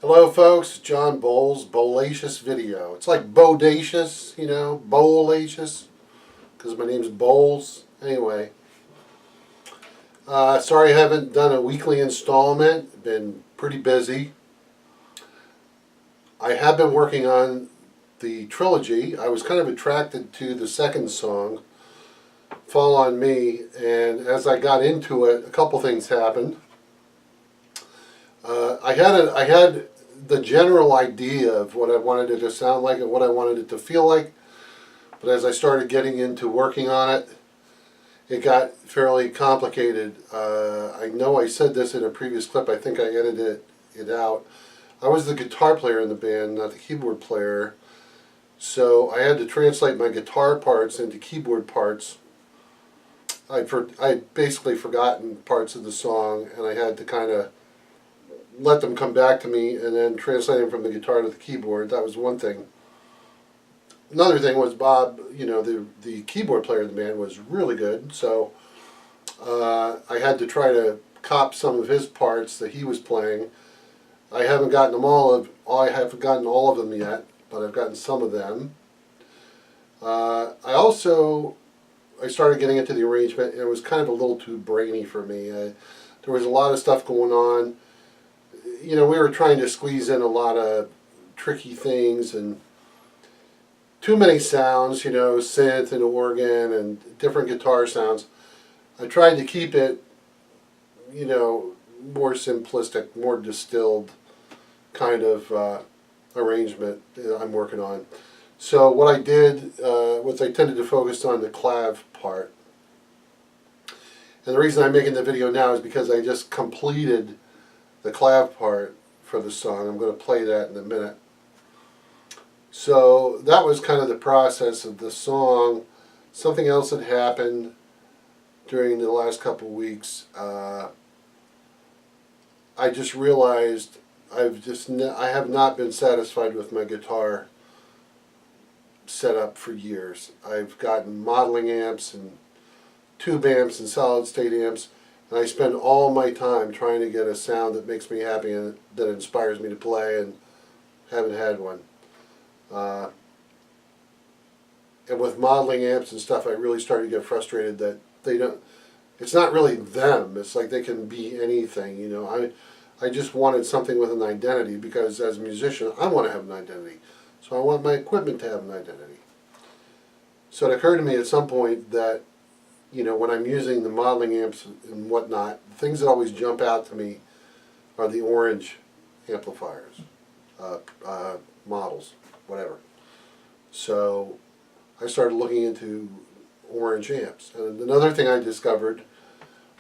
Hello folks, John Bowles, Bowlacious Video. It's like Bodacious, you know, Bowlacious, because my name's Bowles. Anyway, sorry I haven't done a weekly installment. Been pretty busy. I have been working on the trilogy. I was kind of attracted to the second song, Fall on Me, and as I got into it, a couple things happened. I had the general idea of what I wanted it to sound like and what I wanted it to feel like, but as I started getting into working on it, it got fairly complicated. I know I said this in a previous clip. I think I edited it out. I was the guitar player in the band, not the keyboard player, so I had to translate my guitar parts into keyboard parts. I'd basically forgotten parts of the song, and I had to kind of let them come back to me and then translate them from the guitar to the keyboard. That was one thing. Another thing was Bob, you know, the keyboard player in the band was really good, so I had to try to cop some of his parts that he was playing. I haven't gotten I haven't gotten all of them yet, but I've gotten some of them. I started getting into the arrangement, and it was kind of a little too brainy for me. There was a lot of stuff going on. You know, we were trying to squeeze in a lot of tricky things and too many sounds, you know, synth and organ and different guitar sounds. I tried to keep it, you know, more simplistic, more distilled kind of arrangement that I'm working on. So what I did was I tended to focus on the clav part. And the reason I'm making the video now is because I just completed the clav part for the song. I'm going to play that in a minute. So that was kind of the process of the song. Something else had happened during the last couple of weeks. I just realized I have not been satisfied with my guitar setup for years. I've gotten modeling amps and tube amps and solid state amps, and I spend all my time trying to get a sound that makes me happy and that inspires me to play, and haven't had one. And with modeling amps and stuff, I really started to get frustrated that it's not really them. It's like they can be anything, you know. I just wanted something with an identity, because as a musician, I want to have an identity. So I want my equipment to have an identity. So it occurred to me at some point that, you know, when I'm using the modeling amps and whatnot, the things that always jump out to me are the orange amplifiers, models, whatever. So I started looking into orange amps. And another thing I discovered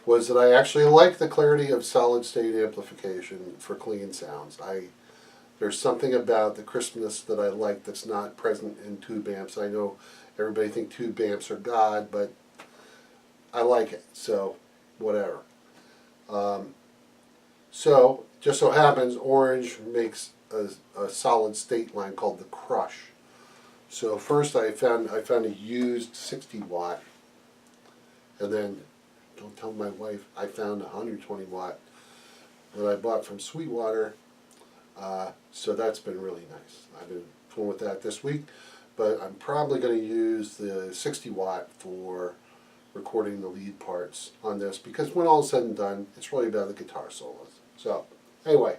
was that I actually like the clarity of solid state amplification for clean sounds. There's something about the crispness that I like that's not present in tube amps. I know everybody thinks tube amps are God, but I like it, so whatever. So just so happens Orange makes a solid state line called the Crush. So first I found a used 60 watt, and then, don't tell my wife, I found a 120 watt that I bought from Sweetwater. So that's been really nice. I've been fooling with that this week, but I'm probably going to use the 60 watt for recording the lead parts on this, because when all is said and done, it's really about the guitar solos. So anyway,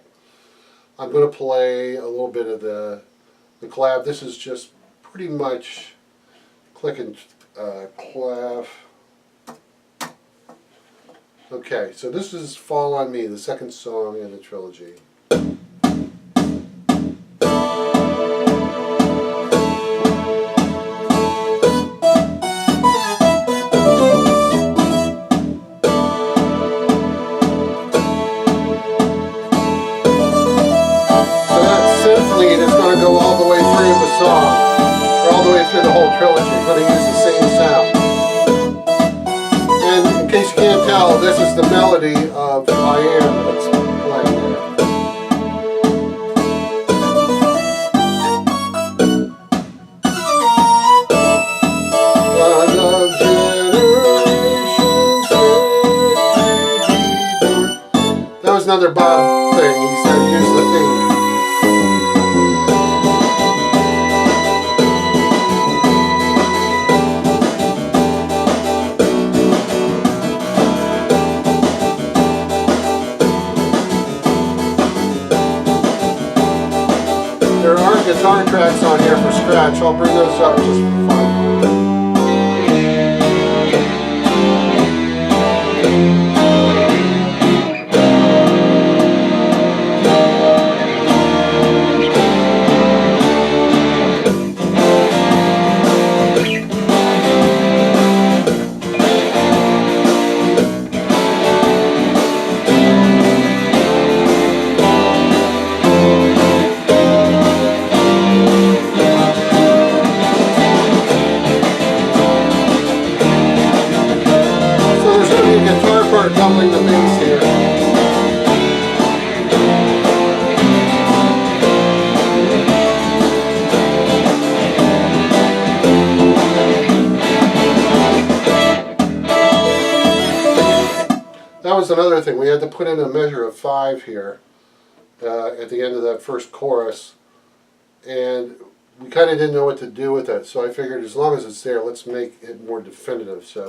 I'm going to play a little bit of the clav. This is just pretty much click and clav. Okay, so this is Fall on Me, the second song in the trilogy. Go all the way through the song, or all the way through the whole trilogy. I'm going to use the same sound. And in case you can't tell, this is the melody of I Am that's playing here. That was another Bob thing. He said, here's the thing. guitar tracks on here for scratch. I'll bring those up just for fun. Doubling the bass here. That was another thing. We had to put in a measure of 5 here at the end of that first chorus, and we kind of didn't know what to do with it, so I figured as long as it's there, let's make it more definitive. So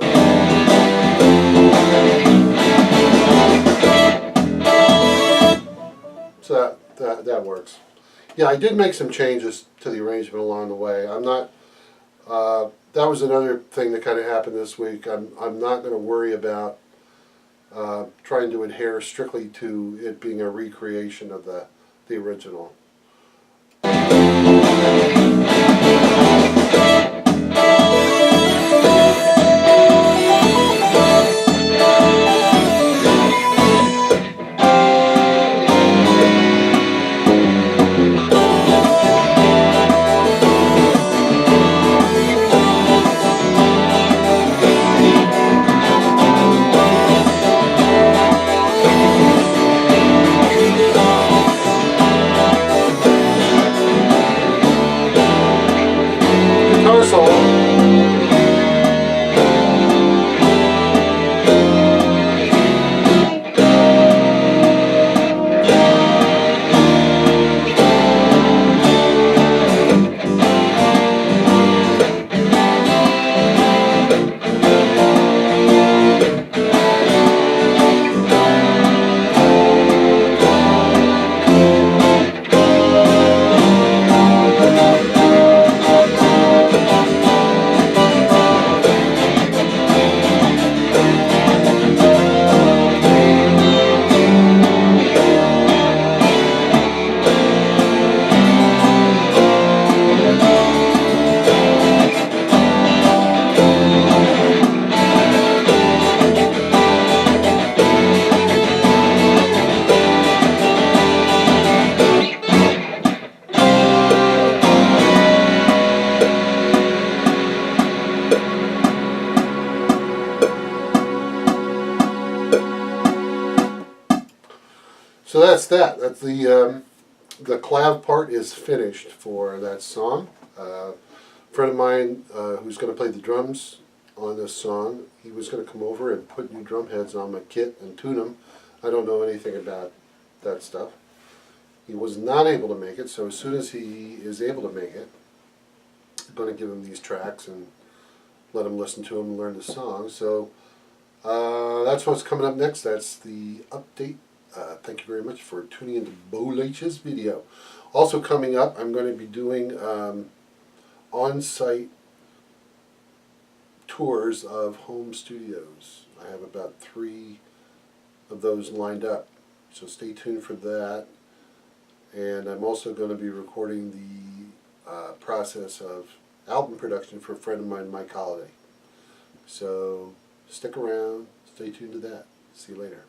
that works. Yeah, I did make some changes to the arrangement along the way. I'm not. That was another thing that kind of happened this week. I'm not going to worry about trying to adhere strictly to it being a recreation of the original. So that's that. That's the clav part is finished for that song. A friend of mine who's going to play the drums on this song, he was going to come over and put new drum heads on my kit and tune them. I don't know anything about that stuff. He was not able to make it, so as soon as he is able to make it, I'm going to give him these tracks and let him listen to them and learn the song. So that's what's coming up next. That's the update. Thank you very much for tuning into Bo Leitch's video. Also coming up, I'm going to be doing on-site tours of home studios. I have about 3 of those lined up, so stay tuned for that. And I'm also going to be recording the process of album production for a friend of mine, Mike Holliday. So stick around, stay tuned to that. See you later.